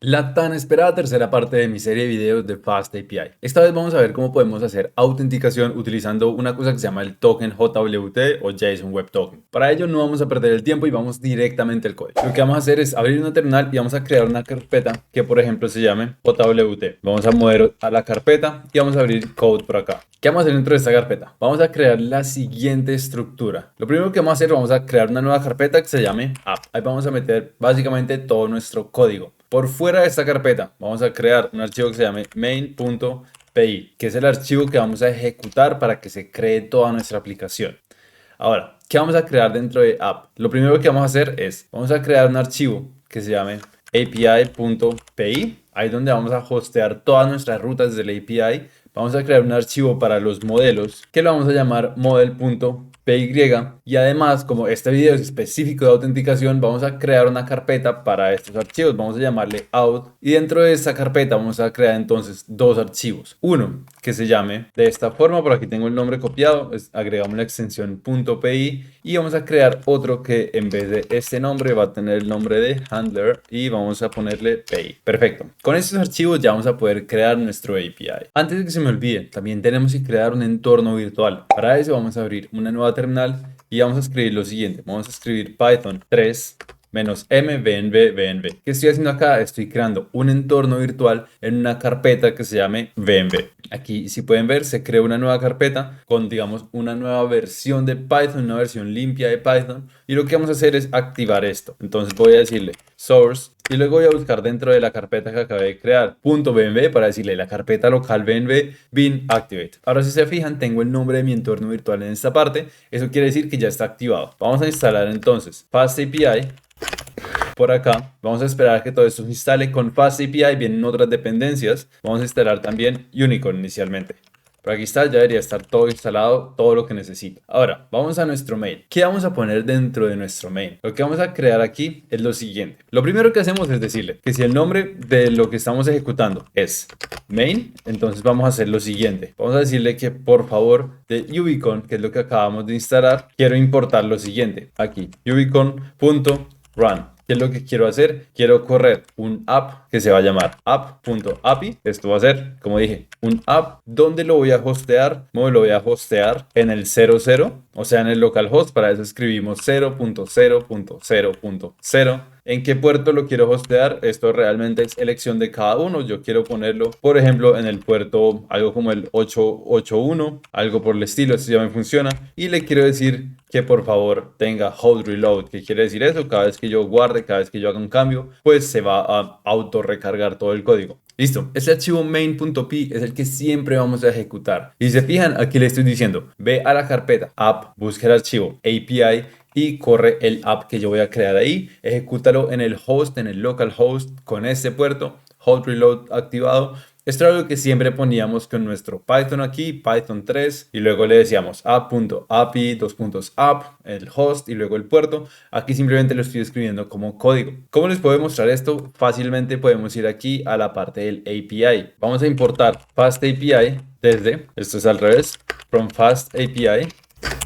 La tan esperada tercera parte de mi serie de videos de Fast API. Esta vez vamos a ver cómo podemos hacer autenticación utilizando una cosa que se llama el token JWT o JSON Web Token. Para ello no vamos a perder el tiempo y vamos directamente al código. Lo que vamos a hacer es abrir una terminal y vamos a crear una carpeta que por ejemplo se llame JWT. Vamos a mover a la carpeta y vamos a abrir code por acá. ¿Qué vamos a hacer dentro de esta carpeta? Vamos a crear la siguiente estructura. Lo primero que vamos a hacer, vamos a crear una nueva carpeta que se llame app. Ahí vamos a meter básicamente todo nuestro código. Por fuera de esta carpeta vamos a crear un archivo que se llame main.py, que es el archivo que vamos a ejecutar para que se cree toda nuestra aplicación. Ahora, ¿qué vamos a crear dentro de app? Lo primero que vamos a hacer es, vamos a crear un archivo que se llame api.py, ahí donde vamos a hostear todas nuestras rutas desde el API. Vamos a crear un archivo para los modelos que lo vamos a llamar model.py y además, como este video es específico de autenticación, vamos a crear una carpeta para estos archivos. Vamos a llamarle out y dentro de esta carpeta vamos a crear entonces dos archivos. Uno que se llame de esta forma, por aquí tengo el nombre copiado, agregamos la extensión .py y vamos a crear otro que en vez de este nombre va a tener el nombre de handler y vamos a ponerle py. Perfecto. Con estos archivos ya vamos a poder crear nuestro API. Antes de que se me olvide, también tenemos que crear un entorno virtual. Para eso vamos a abrir una nueva terminal y vamos a escribir lo siguiente. Vamos a escribir Python 3 -m venv. ¿Qué estoy haciendo acá? Estoy creando un entorno virtual en una carpeta que se llame venv. Aquí, si pueden ver, se crea una nueva carpeta con, digamos, una nueva versión de Python, una versión limpia de Python. Y lo que vamos a hacer es activar esto. Entonces voy a decirle source y luego voy a buscar dentro de la carpeta que acabé de crear .venv para decirle la carpeta local venv bin activate. Ahora si se fijan, tengo el nombre de mi entorno virtual en esta parte. Eso quiere decir que ya está activado. Vamos a instalar entonces FastAPI. Por acá, vamos a esperar a que todo esto se instale. Con FastAPI vienen otras dependencias. Vamos a instalar también Unicorn inicialmente. Por aquí está, ya debería estar todo instalado, todo lo que necesita. Ahora, vamos a nuestro main. ¿Qué vamos a poner dentro de nuestro main? Lo que vamos a crear aquí es lo siguiente. Lo primero que hacemos es decirle que si el nombre de lo que estamos ejecutando es main, entonces vamos a hacer lo siguiente. Vamos a decirle que por favor de Ubicon, que es lo que acabamos de instalar, quiero importar lo siguiente. Aquí, ubicon.run. ¿Qué es lo que quiero hacer? Quiero correr un app que se va a llamar app.api. Esto va a ser, como dije, un app donde lo voy a hostear. ¿Cómo lo voy a hostear? En el 00, o sea, en el localhost. Para eso escribimos 0.0.0.0. ¿En qué puerto lo quiero hostear? Esto realmente es elección de cada uno. Yo quiero ponerlo, por ejemplo, en el puerto algo como el 881, algo por el estilo. Esto ya me funciona. Y le quiero decir que por favor tenga hold reload. ¿Qué quiere decir eso? Cada vez que yo guarde, cada vez que yo haga un cambio, pues se va a auto recargar todo el código. Listo, este archivo main.py es el que siempre vamos a ejecutar. Y si se fijan, aquí le estoy diciendo, ve a la carpeta app, busca el archivo API y corre el app que yo voy a crear ahí. Ejecútalo en el host, en el localhost con este puerto, hold reload activado. Esto era lo que siempre poníamos con nuestro Python aquí, Python 3, y luego le decíamos app.api, app, el host y luego el puerto. Aquí simplemente lo estoy escribiendo como código. ¿Cómo les puedo mostrar esto? Fácilmente podemos ir aquí a la parte del API. Vamos a importar FastAPI desde, esto es al revés, from FastAPI.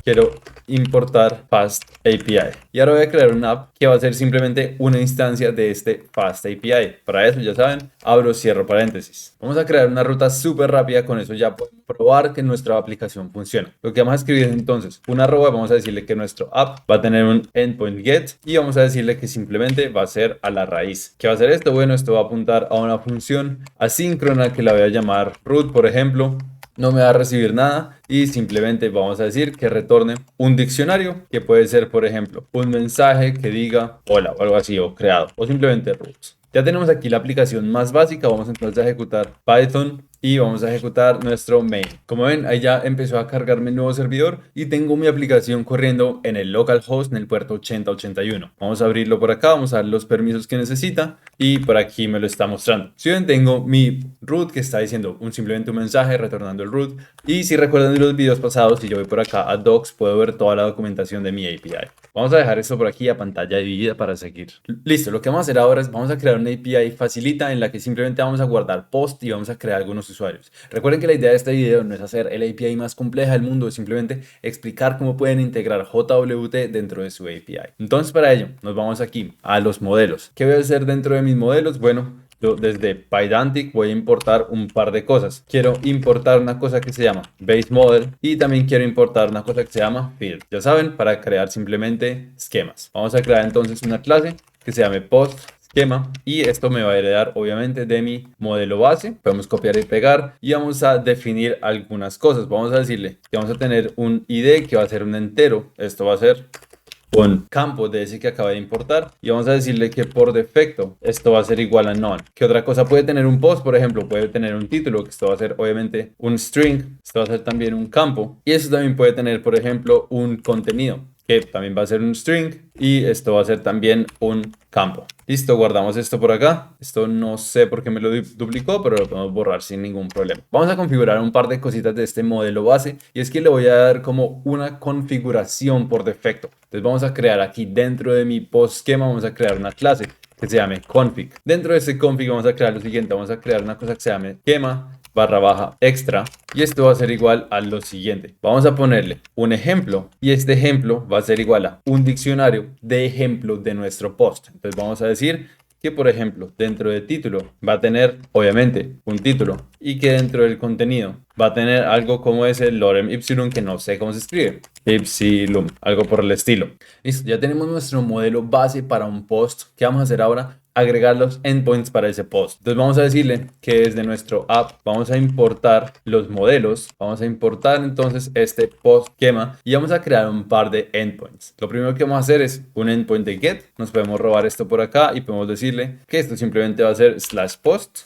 Quiero importar FastAPI. Y ahora voy a crear una app que va a ser simplemente una instancia de este FastAPI. Para eso, ya saben, abro, cierro paréntesis. Vamos a crear una ruta súper rápida. Con eso ya podemos probar que nuestra aplicación funciona. Lo que vamos a escribir es entonces una arroba. Vamos a decirle que nuestro app va a tener un endpoint get y vamos a decirle que simplemente va a ser a la raíz. ¿Qué va a hacer esto? Bueno, esto va a apuntar a una función asíncrona que la voy a llamar root, por ejemplo. No me va a recibir nada y simplemente vamos a decir que retorne un diccionario que puede ser, por ejemplo, un mensaje que diga hola o algo así o creado o simplemente roots. Ya tenemos aquí la aplicación más básica. Vamos entonces a ejecutar Python y vamos a ejecutar nuestro main. Como ven, ahí ya empezó a cargarme el nuevo servidor y tengo mi aplicación corriendo en el localhost en el puerto 8081. Vamos a abrirlo por acá, vamos a dar los permisos que necesita y por aquí me lo está mostrando. Si ven, tengo mi root que está diciendo simplemente un mensaje retornando el root. Y si recuerdan de los videos pasados, si yo voy por acá a docs, puedo ver toda la documentación de mi API. Vamos a dejar esto por aquí a pantalla dividida para seguir. Listo, lo que vamos a hacer ahora es vamos a crear una API facilita en la que simplemente vamos a guardar post y vamos a crear algunos usuarios. Recuerden que la idea de este video no es hacer el API más compleja del mundo, es simplemente explicar cómo pueden integrar JWT dentro de su API. Entonces para ello nos vamos aquí a los modelos. ¿Qué voy a hacer dentro de mis modelos? Bueno, yo desde Pydantic voy a importar un par de cosas. Quiero importar una cosa que se llama base model y también quiero importar una cosa que se llama field. Ya saben, para crear simplemente esquemas. Vamos a crear entonces una clase que se llame post esquema y esto me va a heredar obviamente de mi modelo base. Podemos copiar y pegar y vamos a definir algunas cosas. Vamos a decirle que vamos a tener un ID que va a ser un entero. Esto va a ser un campo de ese que acabé de importar y vamos a decirle que por defecto esto va a ser igual a none. ¿Qué otra cosa puede tener un post? Por ejemplo, puede tener un título, que esto va a ser obviamente un string, esto va a ser también un campo y esto también puede tener, por ejemplo, un contenido, que también va a ser un string y esto va a ser también un campo. Listo, guardamos esto por acá. Esto no sé por qué me lo duplicó, pero lo podemos borrar sin ningún problema. Vamos a configurar un par de cositas de este modelo base y es que le voy a dar como una configuración por defecto. Entonces vamos a crear aquí dentro de mi post esquema, vamos a crear una clase que se llame config. Dentro de ese config vamos a crear lo siguiente, vamos a crear una cosa que se llame esquema / extra y esto va a ser igual a lo siguiente. Vamos a ponerle un ejemplo y este ejemplo va a ser igual a un diccionario de ejemplo de nuestro post. Entonces vamos a decir que, por ejemplo, dentro de título va a tener obviamente un título y que dentro del contenido va a tener algo como ese lorem ipsilon, que no sé cómo se escribe, ipsilum, algo por el estilo. Listo, ya tenemos nuestro modelo base para un post. ¿Qué vamos a hacer ahora? Agregar los endpoints para ese post. Entonces vamos a decirle que desde nuestro app vamos a importar los modelos, vamos a importar entonces este post esquema y vamos a crear un par de endpoints. Lo primero que vamos a hacer es un endpoint de get. Nos podemos robar esto por acá y podemos decirle que esto simplemente va a ser /post.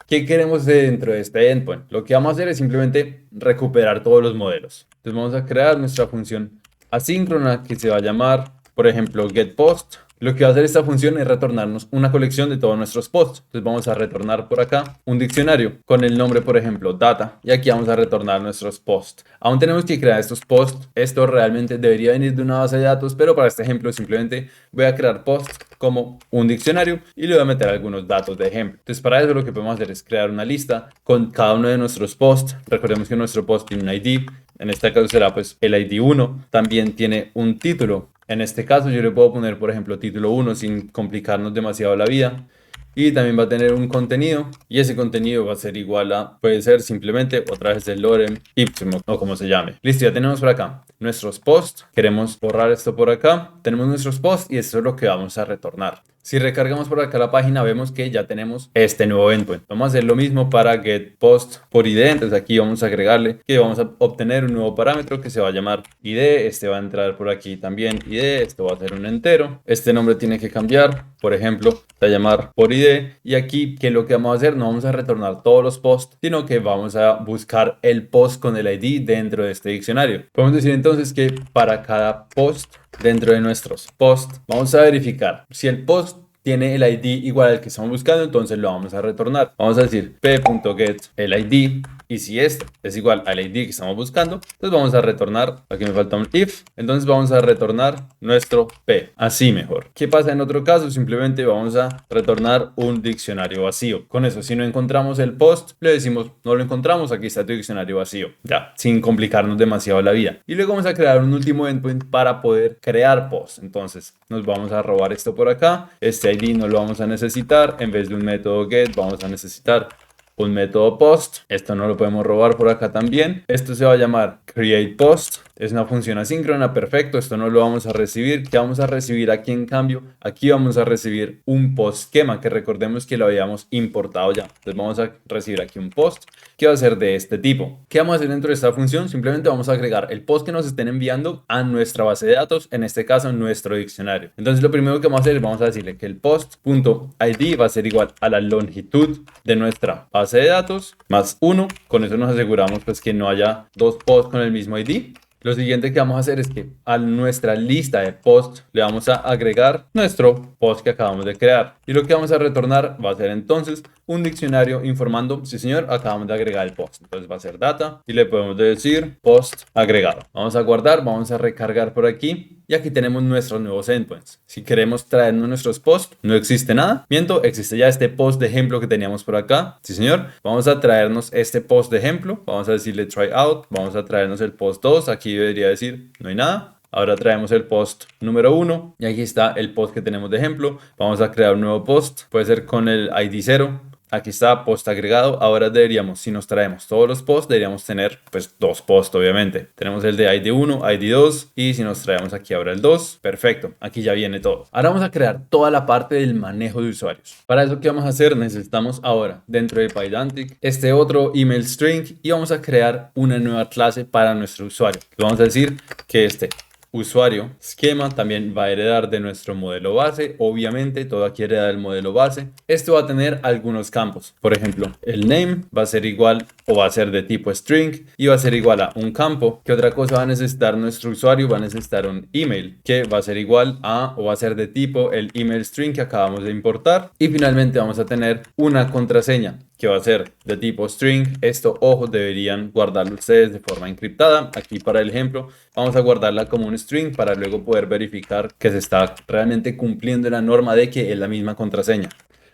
¿Qué queremos dentro de este endpoint? Lo que vamos a hacer es simplemente recuperar todos los modelos. Entonces vamos a crear nuestra función asíncrona que se va a llamar, por ejemplo, getPost. Lo que va a hacer esta función es retornarnos una colección de todos nuestros posts. Entonces vamos a retornar por acá un diccionario con el nombre, por ejemplo, data. Y aquí vamos a retornar nuestros posts. Aún tenemos que crear estos posts. Esto realmente debería venir de una base de datos, pero para este ejemplo simplemente voy a crear posts como un diccionario y le voy a meter algunos datos de ejemplo. Entonces para eso lo que podemos hacer es crear una lista con cada uno de nuestros posts. Recordemos que nuestro post tiene un ID. En este caso será pues el ID 1. También tiene un título. En este caso yo le puedo poner, por ejemplo, título 1 sin complicarnos demasiado la vida. Y también va a tener un contenido y ese contenido va a ser igual a, puede ser simplemente otra vez el lorem ipsum o como se llame. Listo, ya tenemos por acá nuestros posts. Queremos borrar esto por acá. Tenemos nuestros posts y esto es lo que vamos a retornar. Si recargamos por acá la página, vemos que ya tenemos este nuevo endpoint. Vamos a hacer lo mismo para getPost por ID. Entonces aquí vamos a agregarle que vamos a obtener un nuevo parámetro que se va a llamar ID. Este va a entrar por aquí también ID. Esto va a ser un entero. Este nombre tiene que cambiar. Por ejemplo, se va a llamar por ID. Y aquí, ¿qué es lo que vamos a hacer? No vamos a retornar todos los posts, sino que vamos a buscar el post con el ID dentro de este diccionario. Podemos decir entonces que para cada post dentro de nuestros posts, vamos a verificar si el post tiene el ID igual al que estamos buscando, entonces lo vamos a retornar. Vamos a decir p.get el ID y si este es igual al ID que estamos buscando, entonces vamos a retornar, aquí me falta un if, entonces vamos a retornar nuestro p, así mejor. ¿Qué pasa en otro caso? Simplemente vamos a retornar un diccionario vacío. Con eso, si no encontramos el post, le decimos no lo encontramos, aquí está tu diccionario vacío, ya, sin complicarnos demasiado la vida. Y luego vamos a crear un último endpoint para poder crear post. Entonces nos vamos a robar esto por acá, este ID no lo vamos a necesitar, en vez de un método get vamos a necesitar un método post. Esto no lo podemos robar por acá también. Esto se va a llamar createPost. Es una función asíncrona, perfecto. Esto no lo vamos a recibir. ¿Qué vamos a recibir aquí en cambio? Aquí vamos a recibir un post esquema que recordemos que lo habíamos importado ya. Entonces vamos a recibir aquí un post que va a ser de este tipo. ¿Qué vamos a hacer dentro de esta función? Simplemente vamos a agregar el post que nos estén enviando a nuestra base de datos, en este caso nuestro diccionario. Entonces lo primero que vamos a hacer es vamos a decirle que el post.id va a ser igual a la longitud de nuestra base de datos más 1. Con eso nos aseguramos pues que no haya dos posts con el mismo ID. Lo siguiente que vamos a hacer es que a nuestra lista de posts le vamos a agregar nuestro post que acabamos de crear. Y lo que vamos a retornar va a ser entonces un diccionario informando, sí señor, acabamos de agregar el post. Entonces va a ser data y le podemos decir post agregado. Vamos a guardar, vamos a recargar por aquí. Y aquí tenemos nuestros nuevos endpoints. Si queremos traernos nuestros posts, no existe nada. Miento, existe ya este post de ejemplo que teníamos por acá. Sí, señor. Vamos a traernos este post de ejemplo. Vamos a decirle try out. Vamos a traernos el post 2. Aquí debería decir no hay nada. Ahora traemos el post número 1 y aquí está el post que tenemos de ejemplo. Vamos a crear un nuevo post, puede ser con el ID 0. Aquí está post agregado. Ahora deberíamos, si nos traemos todos los posts, deberíamos tener pues 2 posts obviamente. Tenemos el de ID1, ID2 y si nos traemos aquí ahora el 2, perfecto. Aquí ya viene todo. Ahora vamos a crear toda la parte del manejo de usuarios. Para eso, ¿qué vamos a hacer? Necesitamos ahora dentro de Pydantic este otro email string y vamos a crear una nueva clase para nuestro usuario. Le vamos a decir que este usuario esquema también va a heredar de nuestro modelo base. Obviamente todo aquí hereda del modelo base. Esto va a tener algunos campos. Por ejemplo, el name va a ser igual o va a ser de tipo string y va a ser igual a un campo. ¿Qué otra cosa va a necesitar nuestro usuario? Va a necesitar un email que va a ser igual a o va a ser de tipo el email string que acabamos de importar. Y finalmente vamos a tener una contraseña que va a ser de tipo string. Esto, ojo, deberían guardarlo ustedes de forma encriptada. Aquí para el ejemplo vamos a guardarla como un string para luego poder verificar que se está realmente cumpliendo la norma de que es la misma contraseña.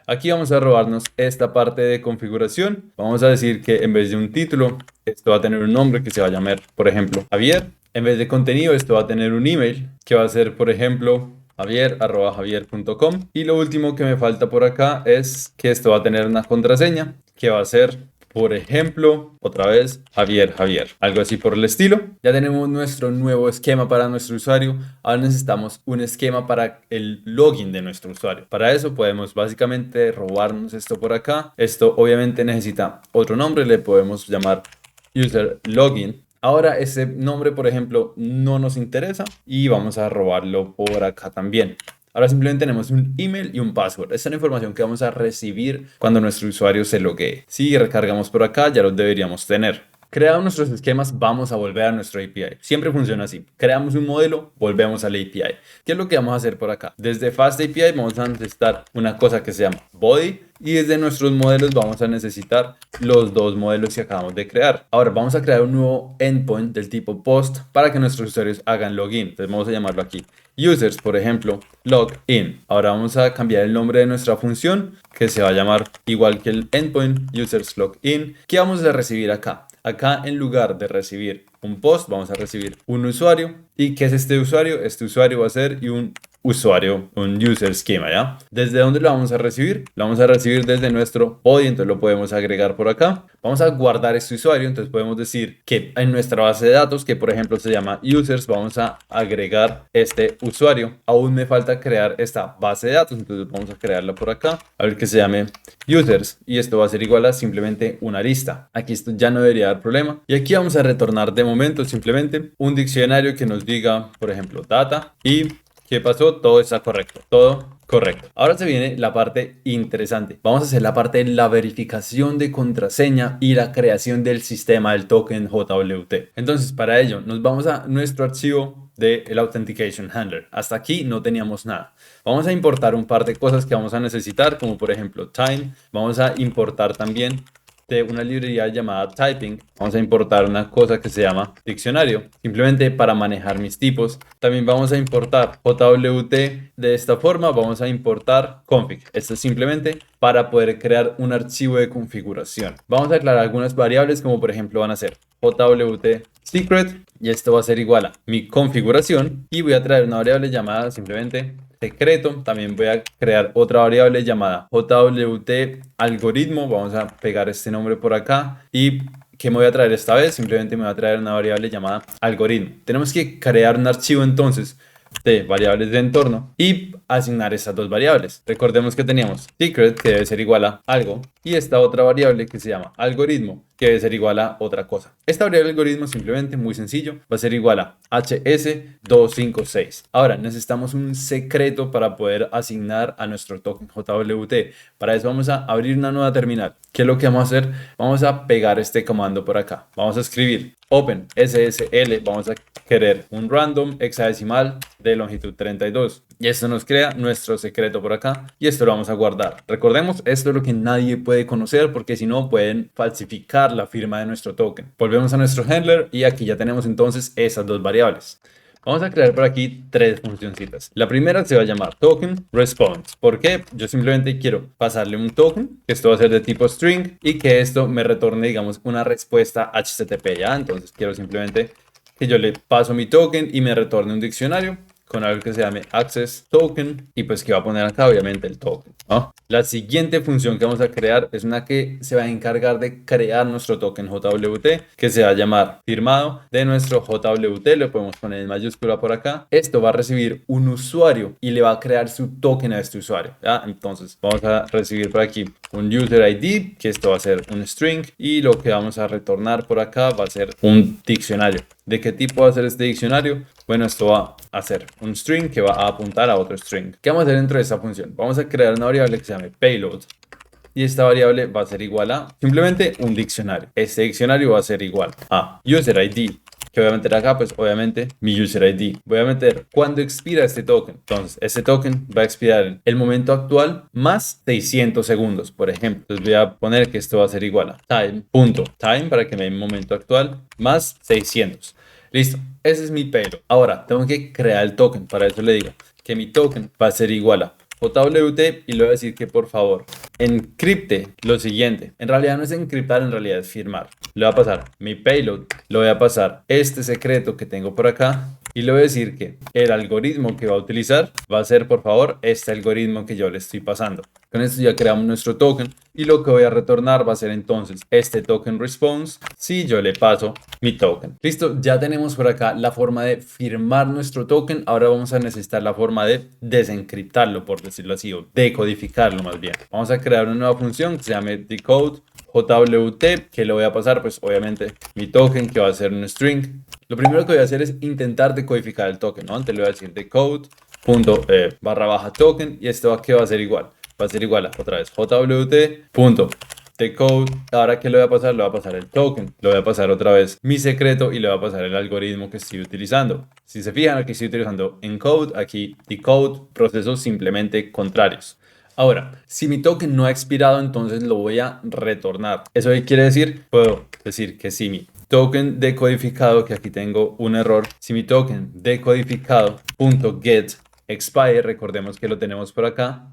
Aquí vamos a robarnos esta parte de configuración. Vamos a decir que en vez de un título, esto va a tener un nombre que se va a llamar, por ejemplo, Javier. En vez de contenido, esto va a tener un email que va a ser, por ejemplo, javier@javier.com. Y lo último que me falta por acá es que esto va a tener una contraseña que va a ser, por ejemplo, otra vez, Javier, algo así por el estilo. Ya tenemos nuestro nuevo esquema para nuestro usuario. Ahora necesitamos un esquema para el login de nuestro usuario. Para eso podemos básicamente robarnos esto por acá. Esto obviamente necesita otro nombre, le podemos llamar user login. Ahora ese nombre, por ejemplo, no nos interesa y vamos a robarlo por acá también. Ahora simplemente tenemos un email y un password. Esta es la información que vamos a recibir cuando nuestro usuario se loguee. Si recargamos por acá, ya los deberíamos tener. Creados nuestros esquemas, vamos a volver a nuestro API. Siempre funciona así. Creamos un modelo, volvemos al API. ¿Qué es lo que vamos a hacer por acá? Desde Fast API vamos a necesitar una cosa que se llama body. Y desde nuestros modelos vamos a necesitar los dos modelos que acabamos de crear. Ahora vamos a crear un nuevo endpoint del tipo post para que nuestros usuarios hagan login. Entonces vamos a llamarlo aquí users, por ejemplo, login. Ahora vamos a cambiar el nombre de nuestra función que se va a llamar igual que el endpoint users login. ¿Qué vamos a recibir acá? Acá en lugar de recibir un post vamos a recibir un usuario. ¿Y qué es este usuario? Este usuario va a ser un usuario, un user schema, ¿ya? ¿Desde dónde lo vamos a recibir? Lo vamos a recibir desde nuestro body, entonces lo podemos agregar por acá. Vamos a guardar este usuario, entonces podemos decir que en nuestra base de datos, que por ejemplo se llama users, vamos a agregar este usuario. Aún me falta crear esta base de datos, entonces vamos a crearla por acá, a ver que se llame users, y esto va a ser igual a simplemente una lista. Aquí esto ya no debería dar problema. Y aquí vamos a retornar de momento simplemente un diccionario que nos diga, por ejemplo, data y ¿qué pasó? Todo está correcto. Todo correcto. Ahora se viene la parte interesante. Vamos a hacer la parte de la verificación de contraseña y la creación del sistema del token JWT. Entonces, para ello, nos vamos a nuestro archivo del Authentication Handler. Hasta aquí no teníamos nada. Vamos a importar un par de cosas que vamos a necesitar, como por ejemplo time. Vamos a importar también de una librería llamada typing. Vamos a importar una cosa que se llama diccionario, simplemente para manejar mis tipos. También vamos a importar JWT de esta forma. Vamos a importar config. Esto es simplemente para poder crear un archivo de configuración. Vamos a declarar algunas variables, como por ejemplo van a ser JWT secret, y esto va a ser igual a mi configuración, y voy a traer una variable llamada simplemente secreto. También voy a crear otra variable llamada JWT algoritmo. Vamos a pegar este nombre por acá. ¿Y qué me voy a traer esta vez? Simplemente me voy a traer una variable llamada algoritmo. Tenemos que crear un archivo entonces de variables de entorno y asignar estas dos variables. Recordemos que teníamos secret, que debe ser igual a algo, y esta otra variable que se llama algoritmo, que debe ser igual a otra cosa. Esta variable algoritmo simplemente, muy sencillo, va a ser igual a hs256. Ahora necesitamos un secreto para poder asignar a nuestro token JWT. Para eso vamos a abrir una nueva terminal. ¿Qué es lo que vamos a hacer? Vamos a pegar este comando por acá. Vamos a escribir open SSL. Vamos a querer un random hexadecimal de longitud 32. Y esto nos crea nuestro secreto por acá. Y esto lo vamos a guardar. Recordemos, esto es lo que nadie puede conocer, porque si no pueden falsificar la firma de nuestro token. Volvemos a nuestro handler y aquí ya tenemos entonces esas dos variables. Vamos a crear por aquí tres funcioncitas. La primera se va a llamar token response. ¿Por qué? Yo simplemente quiero pasarle un token, que esto va a ser de tipo string, y que esto me retorne, digamos, una respuesta HTTP, ¿ya? Entonces quiero simplemente que yo le paso mi token y me retorne un diccionario con algo que se llame access token y pues que va a poner acá obviamente el token, ¿no? La siguiente función que vamos a crear es una que se va a encargar de crear nuestro token JWT, que se va a llamar firmado de nuestro JWT, lo podemos poner en mayúscula por acá. Esto va a recibir un usuario y le va a crear su token a este usuario, ¿ya? Entonces vamos a recibir por aquí un user ID, que esto va a ser un string, y lo que vamos a retornar por acá va a ser un diccionario. ¿De qué tipo va a ser este diccionario? Bueno, esto va a ser un string que va a apuntar a otro string. ¿Qué vamos a hacer dentro de esta función? Vamos a crear una variable que se llame payload. Y esta variable va a ser igual a simplemente un diccionario. Este diccionario va a ser igual a user ID. Que voy a meter acá, pues obviamente mi user ID. Voy a meter cuándo expira este token. Entonces, este token va a expirar en el momento actual más 600 segundos, por ejemplo. Entonces voy a poner que esto va a ser igual a time para que me dé el momento actual más 600. Listo, ese es mi payload. Ahora, tengo que crear el token. Para eso le digo que mi token va a ser igual a JWT y le voy a decir que por favor encripte lo siguiente. En realidad no es encriptar, en realidad es firmar. Le voy a pasar mi payload, le voy a pasar este secreto que tengo por acá y le voy a decir que el algoritmo que va a utilizar va a ser por favor este algoritmo que yo le estoy pasando. Con esto ya creamos nuestro token y lo que voy a retornar va a ser entonces este token response si yo le paso mi token. Listo, ya tenemos por acá la forma de firmar nuestro token. Ahora vamos a necesitar la forma de desencriptarlo, por decirlo así, o decodificarlo más bien. Vamos a crear una nueva función que se llame decode JWT, que le voy a pasar pues obviamente mi token, que va a ser un string. Lo primero que voy a hacer es intentar decodificar el token, ¿no? Antes le voy a decir decode punto barra baja token y esto va a ser igual. Va a ser igual a otra vez JWT punto decode. Ahora que le voy a pasar, le voy a pasar el token, le voy a pasar otra vez mi secreto y le voy a pasar el algoritmo que estoy utilizando. Si se fijan, aquí estoy utilizando encode, aquí decode, procesos simplemente contrarios. Ahora, si mi token no ha expirado, entonces lo voy a retornar. ¿Eso qué quiere decir? Puedo decir que si mi token decodificado, que aquí tengo un error, si mi token decodificado.get expire, recordemos que lo tenemos por acá,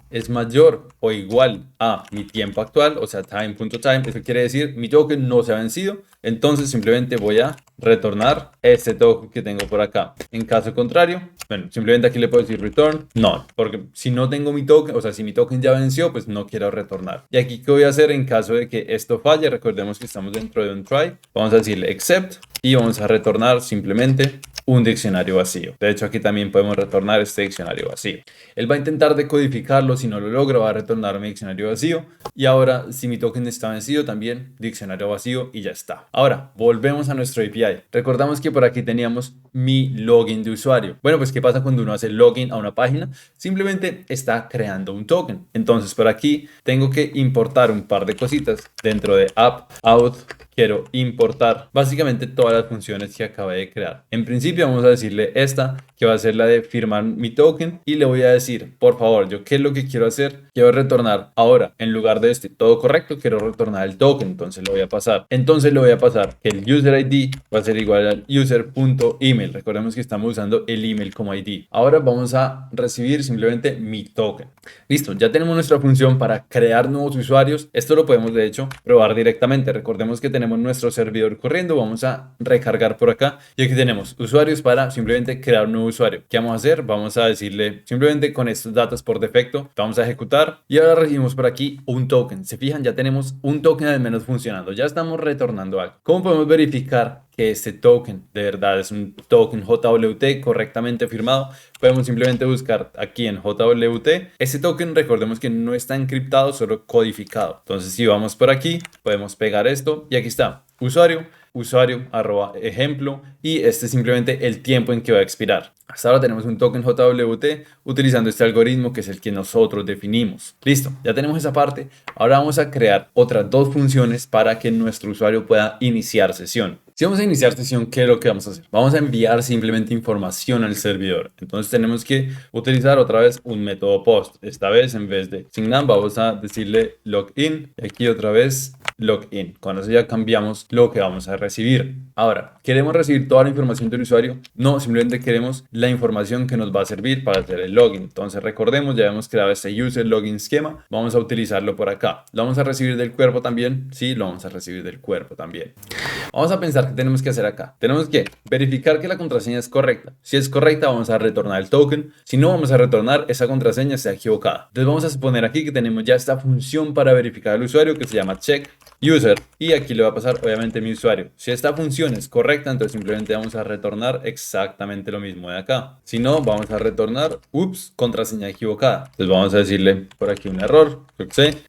es mayor o igual a mi tiempo actual, o sea, time.time, eso quiere decir mi token no se ha vencido, entonces simplemente voy a retornar este token que tengo por acá. En caso contrario, bueno, simplemente aquí le puedo decir return none, porque si no tengo mi token, o sea, si mi token ya venció, pues no quiero retornar. Y aquí, ¿qué voy a hacer en caso de que esto falle? Recordemos que estamos dentro de un try, vamos a decirle except y vamos a retornar simplemente un diccionario vacío. De hecho, aquí también podemos retornar este diccionario vacío. Él va a intentar decodificarlo, si no lo logra va a retornar mi diccionario vacío. Y ahora, si mi token está vencido, también diccionario vacío y ya está. Ahora, volvemos a nuestro API. Recordamos que por aquí teníamos mi login de usuario. Bueno, pues ¿qué pasa cuando uno hace login a una página? Simplemente está creando un token. Entonces, por aquí tengo que importar un par de cositas dentro de app, out. Quiero importar básicamente todas las funciones que acabé de crear. En principio vamos a decirle esta, que va a ser la de firmar mi token, y le voy a decir, por favor, yo qué es lo que quiero hacer. Quiero retornar ahora, en lugar de este todo correcto, quiero retornar el token, entonces lo voy a pasar. Entonces le voy a pasar que el user ID va a ser igual al user.email. Recordemos que estamos usando el email como ID. Ahora vamos a recibir simplemente mi token. Listo, ya tenemos nuestra función para crear nuevos usuarios. Esto lo podemos de hecho probar directamente. Recordemos que tenemos nuestro servidor corriendo, vamos a recargar por acá y aquí tenemos usuarios para simplemente crear un nuevo usuario. ¿Qué vamos a hacer? Vamos a decirle simplemente con estos datos por defecto, vamos a ejecutar y ahora recibimos por aquí un token. Se fijan, ya tenemos un token al menos funcionando, ya estamos retornando algo. ¿Cómo podemos verificar que este token de verdad es un token JWT correctamente firmado? Podemos simplemente buscar aquí en JWT. Este token, recordemos que no está encriptado, solo codificado. Entonces, si vamos por aquí, podemos pegar esto y aquí está, usuario arroba ejemplo, y este es simplemente el tiempo en que va a expirar. Hasta ahora tenemos un token JWT utilizando este algoritmo que es el que nosotros definimos. Listo, ya tenemos esa parte. Ahora vamos a crear otras dos funciones para que nuestro usuario pueda iniciar sesión. Si vamos a iniciar sesión, ¿qué es lo que vamos a hacer? Vamos a enviar simplemente información al servidor. Entonces tenemos que utilizar otra vez un método post. Esta vez en vez de sign vamos a decirle login y aquí otra vez login. Con eso ya cambiamos lo que vamos a recibir. Ahora, ¿queremos recibir toda la información del usuario? No, simplemente queremos la información que nos va a servir para hacer el login. Entonces recordemos, ya hemos creado este user login schema. Vamos a utilizarlo por acá. ¿Lo vamos a recibir del cuerpo también? Sí, lo vamos a recibir del cuerpo también. Vamos a pensar ¿qué tenemos que hacer acá? Tenemos que verificar que la contraseña es correcta. Si es correcta, vamos a retornar el token. Si no, vamos a retornar esa contraseña está equivocada. Entonces vamos a suponer aquí que tenemos ya esta función para verificar al usuario que se llama check user, y aquí le va a pasar obviamente mi usuario. Si esta función es correcta, entonces simplemente vamos a retornar exactamente lo mismo de acá. Si no, vamos a retornar ups, contraseña equivocada. Entonces vamos a decirle por aquí un error,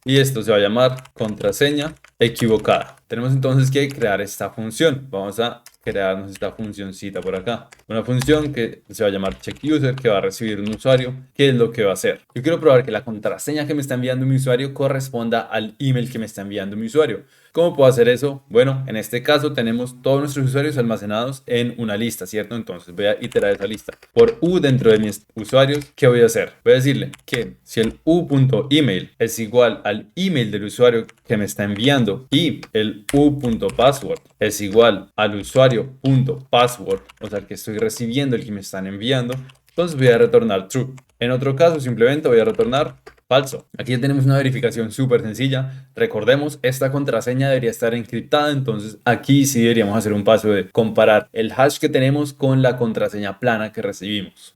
y esto se va a llamar contraseña equivocada. Tenemos entonces que crear esta función. Vamos a crearnos esta funcioncita por acá. Una función que se va a llamar checkUser, que va a recibir un usuario. ¿Qué es lo que va a hacer? Yo quiero probar que la contraseña que me está enviando mi usuario corresponda al email que me está enviando mi usuario. ¿Cómo puedo hacer eso? Bueno, en este caso tenemos todos nuestros usuarios almacenados en una lista, ¿cierto? Entonces voy a iterar esa lista. Por u dentro de mis usuarios, ¿qué voy a hacer? Voy a decirle que si el u.email es igual al email del usuario que me está enviando y el u.password es igual al usuario.password, o sea, que estoy recibiendo el que me están enviando, entonces voy a retornar true. En otro caso, simplemente voy a retornar falso. Aquí ya tenemos una verificación súper sencilla. Recordemos, esta contraseña debería estar encriptada, entonces aquí sí deberíamos hacer un paso de comparar el hash que tenemos con la contraseña plana que recibimos.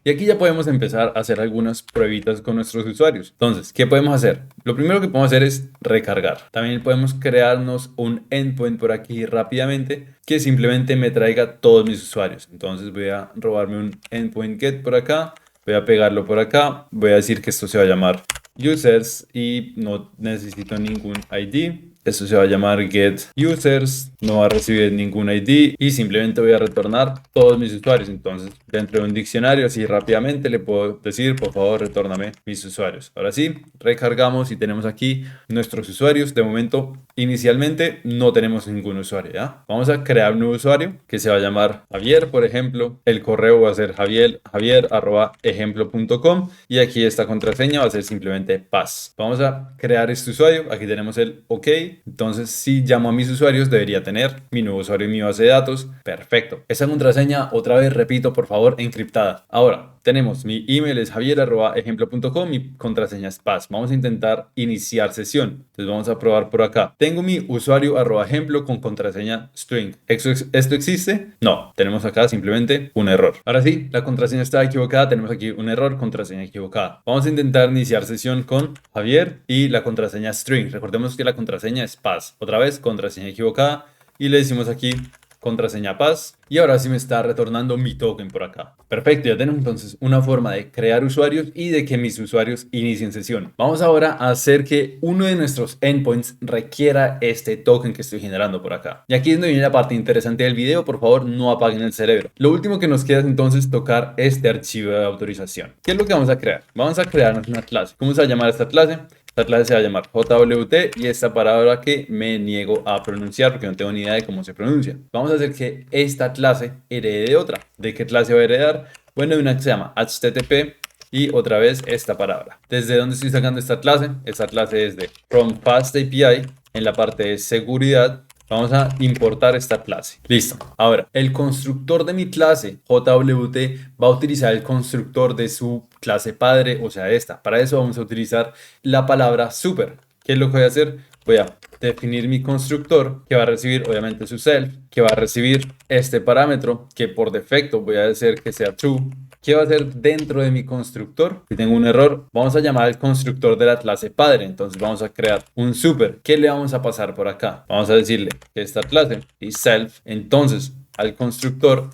Y aquí ya podemos empezar a hacer algunas pruebitas con nuestros usuarios. Entonces, ¿qué podemos hacer? Lo primero que podemos hacer es recargar. También podemos crearnos un endpoint por aquí rápidamente que simplemente me traiga todos mis usuarios. Entonces voy a robarme un endpoint get por acá. Voy a pegarlo por acá. Voy a decir que esto se va a llamar users y no necesito ningún ID. Esto se va a llamar get users, no va a recibir ningún ID y simplemente voy a retornar todos mis usuarios. Entonces, dentro de un diccionario, así rápidamente le puedo decir, por favor, retórname mis usuarios. Ahora sí, recargamos y tenemos aquí nuestros usuarios. De momento, inicialmente no tenemos ningún usuario, ¿ya? Vamos a crear un nuevo usuario que se va a llamar Javier, por ejemplo. El correo va a ser javier@ejemplo.com y aquí esta contraseña va a ser simplemente paz. Vamos a crear este usuario. Aquí tenemos el OK. Entonces, si llamo a mis usuarios, debería tener mi nuevo usuario en mi base de datos. Perfecto. Esa contraseña, otra vez, repito, por favor, encriptada. Ahora, tenemos mi email es javier@ejemplo.com, mi contraseña es paz. Vamos a intentar iniciar sesión. Entonces, vamos a probar por acá. Tengo mi usuario @ejemplo con contraseña string. ¿Esto existe? No. Tenemos acá simplemente un error. Ahora sí, la contraseña está equivocada. Tenemos aquí un error, contraseña equivocada. Vamos a intentar iniciar sesión con Javier y la contraseña string. Recordemos que la contraseña es paz. Otra vez, contraseña equivocada. Y le decimos aquí contraseña paz. Y ahora sí me está retornando mi token por acá. Perfecto, ya tenemos entonces una forma de crear usuarios y de que mis usuarios inicien sesión. Vamos ahora a hacer que uno de nuestros endpoints requiera este token que estoy generando por acá. Y aquí es donde viene la parte interesante del video. Por favor, no apaguen el cerebro. Lo último que nos queda es entonces tocar este archivo de autorización. ¿Qué es lo que vamos a crear? Vamos a crearnos una clase. ¿Cómo se va a llamar esta clase? Esta clase se va a llamar JWT y esta palabra que me niego a pronunciar porque no tengo ni idea de cómo se pronuncia. Vamos a hacer que esta clase herede de otra. ¿De qué clase va a heredar? Bueno, de una que se llama HTTP y otra vez esta palabra. ¿Desde dónde estoy sacando esta clase? Esta clase es de from fast API en la parte de seguridad. Vamos a importar esta clase. Listo. Ahora, el constructor de mi clase JWT va a utilizar el constructor de su clase padre, o sea, esta. Para eso vamos a utilizar la palabra super. ¿Qué es lo que voy a hacer? Voy a definir mi constructor que va a recibir obviamente su self, que va a recibir este parámetro que por defecto voy a hacer que sea true. ¿Qué va a hacer dentro de mi constructor? Si tengo un error, vamos a llamar al constructor de la clase padre. Entonces vamos a crear un super. ¿Qué le vamos a pasar por acá? Vamos a decirle que esta clase es self. Entonces al constructor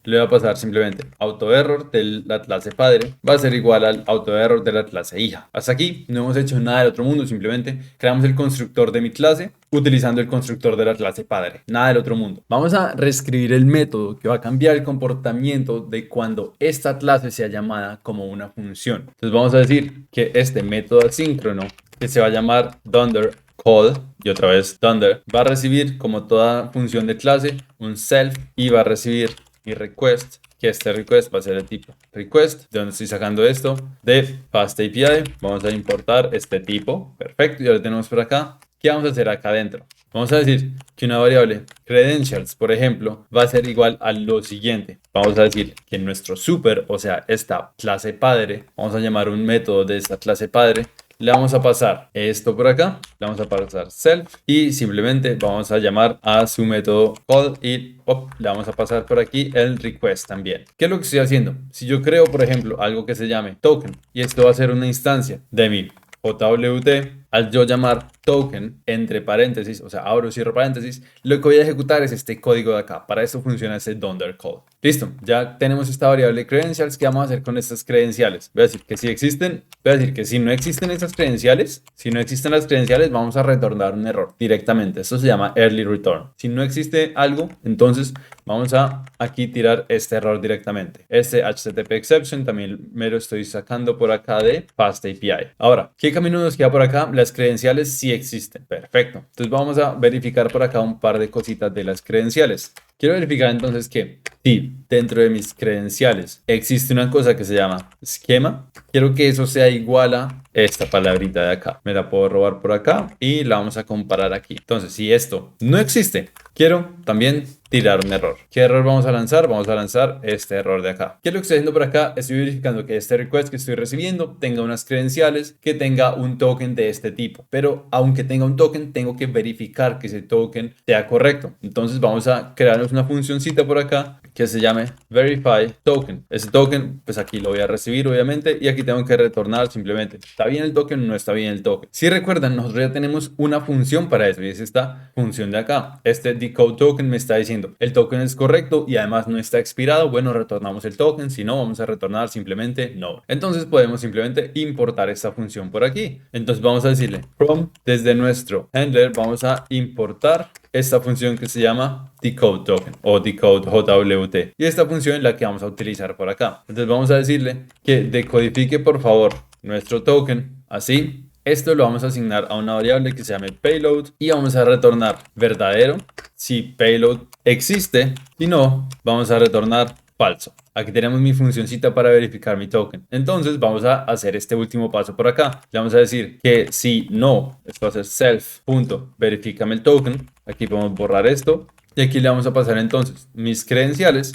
le va a pasar simplemente autoerror de la clase padre va a ser igual al autoerror de la clase hija. Hasta aquí no hemos hecho nada del otro mundo, simplemente creamos el constructor de mi clase utilizando el constructor de la clase padre, nada del otro mundo. Vamos a reescribir el método que va a cambiar el comportamiento de cuando esta clase sea llamada como una función. Entonces vamos a decir que este método asíncrono que se va a llamar Dunder call y otra vez Thunder va a recibir como toda función de clase un self y va a recibir mi request, que este request va a ser el tipo request, de donde estoy sacando esto de Fast API. Vamos a importar este tipo, perfecto, ya lo tenemos por acá. ¿Qué vamos a hacer acá adentro? Vamos a decir que una variable credentials, por ejemplo, va a ser igual a lo siguiente. Vamos a decir que nuestro super, o sea, esta clase padre, vamos a llamar un método de esta clase padre, le vamos a pasar esto por acá, le vamos a pasar self y simplemente vamos a llamar a su método call y le vamos a pasar por aquí el request también. ¿Qué es lo que estoy haciendo? Si yo creo, por ejemplo, algo que se llame token y esto va a ser una instancia de mi JWT, al yo llamar token entre paréntesis, o sea, abro y cierro paréntesis, lo que voy a ejecutar es este código de acá. Para esto funciona ese donder call. Listo, ya tenemos esta variable credentials. ¿Qué vamos a hacer con estas credenciales? Voy a decir que si existen, voy a decir que si no existen estas credenciales, si no existen las credenciales, vamos a retornar un error directamente. Esto se llama early return. Si no existe algo, entonces vamos a aquí tirar este error directamente. Este HTTP exception también me lo estoy sacando por acá de Fast API. Ahora, ¿qué camino nos queda por acá? Las credenciales sí existen. Perfecto. Entonces vamos a verificar por acá un par de cositas de las credenciales. Quiero verificar entonces que si dentro de mis credenciales existe una cosa que se llama esquema, quiero que eso sea igual a esta palabrita de acá. Me la puedo robar por acá y la vamos a comparar aquí. Entonces, si esto no existe, quiero también tirar un error. ¿Qué error vamos a lanzar? Vamos a lanzar este error de acá. ¿Qué es lo que estoy haciendo por acá? Estoy verificando que este request que estoy recibiendo tenga unas credenciales, que tenga un token de este tipo. Pero aunque tenga un token, tengo que verificar que ese token sea correcto. Entonces vamos a crearnos una funcioncita por acá que se llame verify token. Ese token, pues aquí lo voy a recibir obviamente y aquí tengo que retornar simplemente ¿está bien el token o no está bien el token? Si recuerdan, nosotros ya tenemos una función para eso y es esta función de acá. Este decode token me está diciendo el token es correcto y además no está expirado. Bueno, retornamos el token. Si no, vamos a retornar simplemente no. Entonces podemos simplemente importar esta función por aquí. Entonces vamos a decirle from desde nuestro handler vamos a importar esta función que se llama decode token o decode JWT y esta función es la que vamos a utilizar por acá. Entonces vamos a decirle que decodifique por favor nuestro token así. Esto lo vamos a asignar a una variable que se llame payload y vamos a retornar verdadero si payload existe, si no vamos a retornar falso. Aquí tenemos mi funcioncita para verificar mi token. Entonces vamos a hacer este último paso por acá. Le vamos a decir que si no, esto va a ser self.verifícame el token. Aquí podemos borrar esto. Y aquí le vamos a pasar entonces mis credenciales.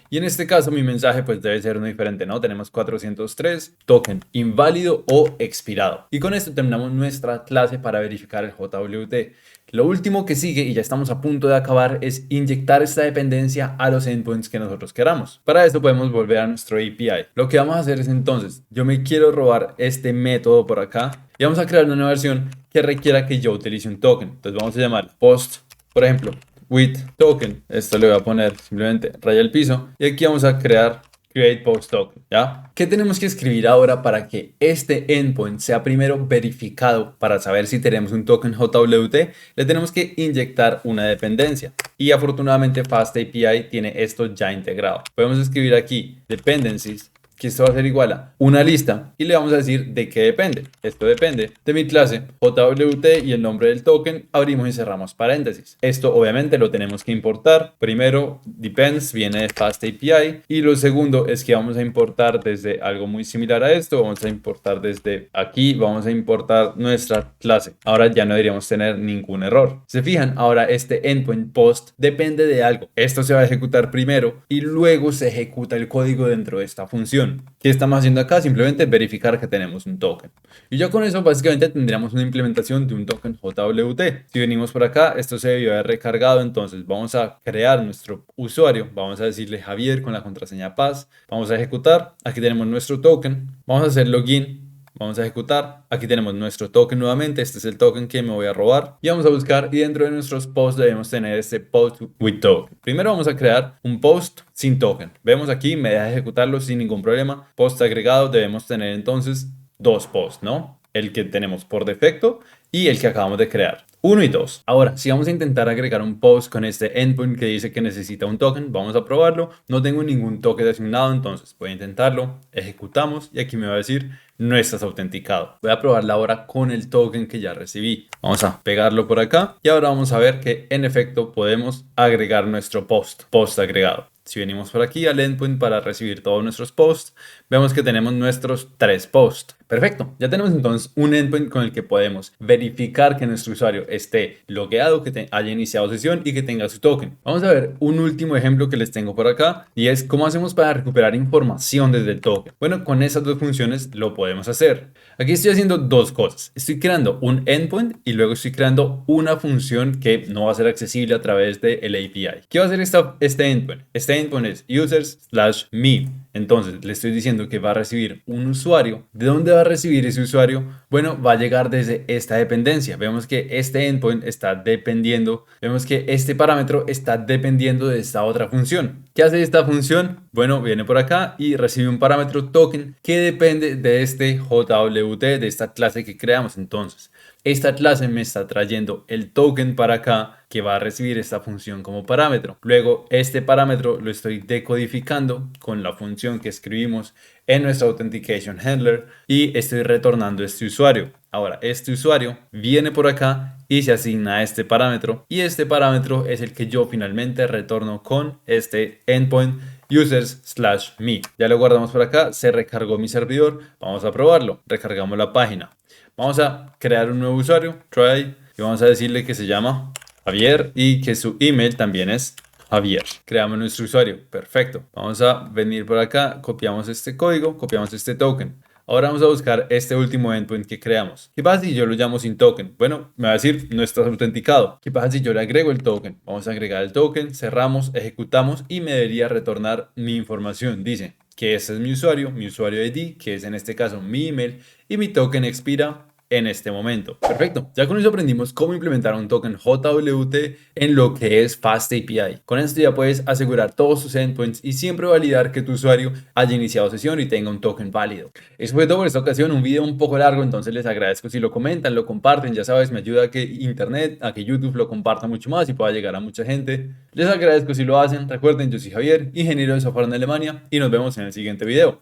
Y en este caso mi mensaje pues debe ser uno diferente, ¿no? Tenemos 403, token inválido o expirado. Y con esto terminamos nuestra clase para verificar el JWT. Lo último que sigue, y ya estamos a punto de acabar, es inyectar esta dependencia a los endpoints que nosotros queramos. Para esto podemos volver a nuestro API. Lo que vamos a hacer es entonces, yo me quiero robar este método por acá y vamos a crear una nueva versión que requiera que yo utilice un token. Entonces vamos a llamar post, por ejemplo, with token. Esto le voy a poner simplemente raya al piso y aquí vamos a crear create post token, ¿ya? ¿Qué tenemos que escribir ahora para que este endpoint sea primero verificado para saber si tenemos un token JWT? Le tenemos que inyectar una dependencia y afortunadamente Fast API tiene esto ya integrado. Podemos escribir aquí dependencies, que esto va a ser igual a una lista y le vamos a decir de qué depende. Esto depende de mi clase JWT y el nombre del token, abrimos y cerramos paréntesis. Esto obviamente lo tenemos que importar. Primero, depends viene de Fast API y lo segundo es que vamos a importar desde algo muy similar a esto. Vamos a importar desde aquí, vamos a importar nuestra clase. Ahora ya no deberíamos tener ningún error. ¿Se fijan? Ahora este endpoint post depende de algo. Esto se va a ejecutar primero y luego se ejecuta el código dentro de esta función. ¿Qué estamos haciendo acá? Simplemente verificar que tenemos un token. Y ya con eso básicamente tendríamos una implementación de un token JWT. Si venimos por acá, esto se debió haber recargado, entonces vamos a crear nuestro usuario. Vamos a decirle Javier con la contraseña Paz. Vamos a ejecutar. Aquí tenemos nuestro token. Vamos a hacer login. Vamos a ejecutar. Aquí tenemos nuestro token nuevamente. Este es el token que me voy a robar. Y vamos a buscar. Y dentro de nuestros posts debemos tener este post with token. Primero vamos a crear un post sin token. Vemos aquí, me deja ejecutarlo sin ningún problema. Post agregado. Debemos tener entonces dos posts, ¿no? El que tenemos por defecto y el que acabamos de crear. 1 y 2. Ahora, si vamos a intentar agregar un post con este endpoint que dice que necesita un token, vamos a probarlo. No tengo ningún token asignado, entonces voy a intentarlo. Ejecutamos y aquí me va a decir no estás autenticado. Voy a probarla ahora con el token que ya recibí. Vamos a pegarlo por acá y ahora vamos a ver que en efecto podemos agregar nuestro post agregado. Si venimos por aquí al endpoint para recibir todos nuestros posts, vemos que tenemos nuestros 3 posts. Perfecto, ya tenemos entonces un endpoint con el que podemos verificar que nuestro usuario esté logueado, que haya iniciado sesión y que tenga su token. Vamos a ver un último ejemplo que les tengo por acá y es cómo hacemos para recuperar información desde el token. Bueno, con esas dos funciones lo podemos hacer. Aquí estoy haciendo dos cosas. Estoy creando un endpoint y luego estoy creando una función que no va a ser accesible a través del API. ¿Qué va a hacer este endpoint? Este endpoint es users/me. Entonces le estoy diciendo que va a recibir un usuario. ¿De dónde va a recibir ese usuario? Bueno, va a llegar desde esta dependencia. Vemos que este endpoint está dependiendo, vemos que este parámetro está dependiendo de esta otra función. ¿Qué hace esta función? Bueno, viene por acá y recibe un parámetro token que depende de este JWT, de esta clase que creamos. Entonces, esta clase me está trayendo el token para acá que va a recibir esta función como parámetro. Luego, este parámetro lo estoy decodificando con la función que escribimos en nuestro Authentication Handler y estoy retornando este usuario. Ahora, este usuario viene por acá y se asigna a este parámetro y este parámetro es el que yo finalmente retorno con este endpoint users/me. Ya lo guardamos por acá, se recargó mi servidor, vamos a probarlo, recargamos la página. Vamos a crear un nuevo usuario, try, y vamos a decirle que se llama Javier y que su email también es Javier. Creamos nuestro usuario, perfecto. Vamos a venir por acá, copiamos este código, copiamos este token. Ahora vamos a buscar este último endpoint que creamos. ¿Qué pasa si yo lo llamo sin token? Bueno, me va a decir no estás autenticado. ¿Qué pasa si yo le agrego el token? Vamos a agregar el token, cerramos, ejecutamos y me debería retornar mi información. Dice que ese es mi usuario ID, que es en este caso mi email y mi token expira en este momento. Perfecto, ya con eso aprendimos cómo implementar un token JWT en lo que es FastAPI. Con esto ya puedes asegurar todos tus endpoints y siempre validar que tu usuario haya iniciado sesión y tenga un token válido. Eso fue todo por esta ocasión, un video un poco largo, entonces les agradezco si lo comentan, lo comparten, ya sabes, me ayuda a que Internet, a que YouTube lo comparta mucho más y pueda llegar a mucha gente. Les agradezco si lo hacen, recuerden, yo soy Javier, ingeniero de software en Alemania y nos vemos en el siguiente video.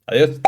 Adiós.